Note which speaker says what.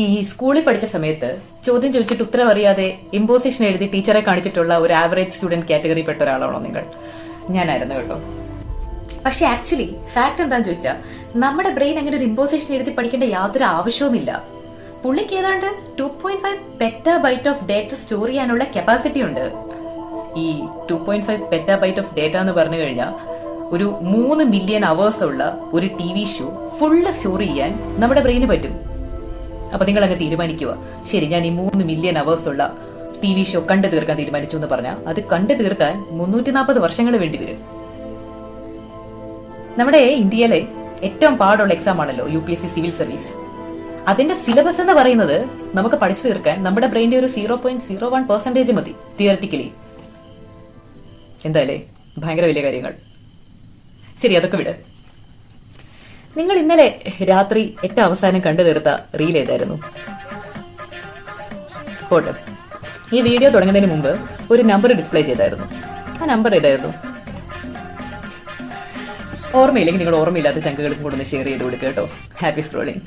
Speaker 1: ഈ സ്കൂളിൽ പഠിച്ച സമയത്ത് ചോദ്യം ചോദിച്ചിട്ട് ഉത്തരം അറിയാതെ ഇമ്പോസിഷൻ എഴുതി ടീച്ചറെ കാണിച്ചിട്ടുള്ള ഒരു ആവറേജ് സ്റ്റുഡന്റ് കാറ്റഗറി പെട്ട ഒരാളാണോ നിങ്ങൾ? ഞാനായിരുന്നു കേട്ടോ. പക്ഷെ ആക്ച്വലി ഫാക്ട് എന്താന്ന് ചോദിച്ചാൽ നമ്മുടെ ബ്രെയിൻ അങ്ങനെ ഒരു ഇമ്പോസിഷൻ എഴുതി പഠിക്കേണ്ട യാതൊരു ആവശ്യവുമില്ല. പുള്ളിക്ക് ഏതാണ്ട് 2.5 പെറ്റാബൈറ്റ് ഓഫ് ഡേറ്റ സ്റ്റോർ ചെയ്യാനുള്ള കപ്പാസിറ്റി ഉണ്ട്. ഈ 2.5 പെറ്റാബൈറ്റ് ഓഫ് ഡേറ്റ എന്ന് പറഞ്ഞു കഴിഞ്ഞാൽ ഒരു 3 മില്യൺ അവേഴ്സ് ഉള്ള ഒരു TV ഷോ ഫുള്ള് സ്റ്റോർ ചെയ്യാൻ നമ്മുടെ ബ്രെയിന് പറ്റും. അപ്പൊ നിങ്ങൾ അങ്ങ് തീരുമാനിക്കുക, ശരി ഞാൻ ഈ 3 മില്യൺ അവേഴ്സ് ഉള്ള TV ഷോ കണ്ടു തീർക്കാൻ തീരുമാനിച്ചു എന്ന് പറഞ്ഞാൽ അത് കണ്ടു തീർക്കാൻ 340 വർഷങ്ങൾ വേണ്ടി വരും. നമ്മുടെ ഇന്ത്യയിലെ ഏറ്റവും പാടുള്ള എക്സാം ആണല്ലോ UPSC സിവിൽ സർവീസ്. അതിന്റെ സിലബസ് എന്ന് പറയുന്നത് നമുക്ക് പഠിച്ചു തീർക്കാൻ നമ്മുടെ ബ്രെയിന്റെ ഒരു 0.01% മതി തിയററ്റിക്കലി. എന്തായാലേ ഭയങ്കര വലിയ കാര്യങ്ങൾ. ശരി, അതൊക്കെ വിട്. നിങ്ങൾ ഇന്നലെ രാത്രി ഏറ്റവും അവസാനം കണ്ടു തീർത്ത റീൽ ഏതായിരുന്നു? പോട്ടെ, ഈ വീഡിയോ തുടങ്ങുന്നതിന് മുമ്പ് ഒരു നമ്പർ ഡിസ്പ്ലേ ചെയ്തായിരുന്നു. ആ നമ്പർ ഏതായിരുന്നു? ഓർമ്മയില്ലെങ്കിൽ നിങ്ങൾ ഓർമ്മയില്ലാത്ത ചങ്കുകൾക്കും കൂടെ ഒന്ന് ഷെയർ ചെയ്ത് കൊടുക്കുക കേട്ടോ. Happy scrolling.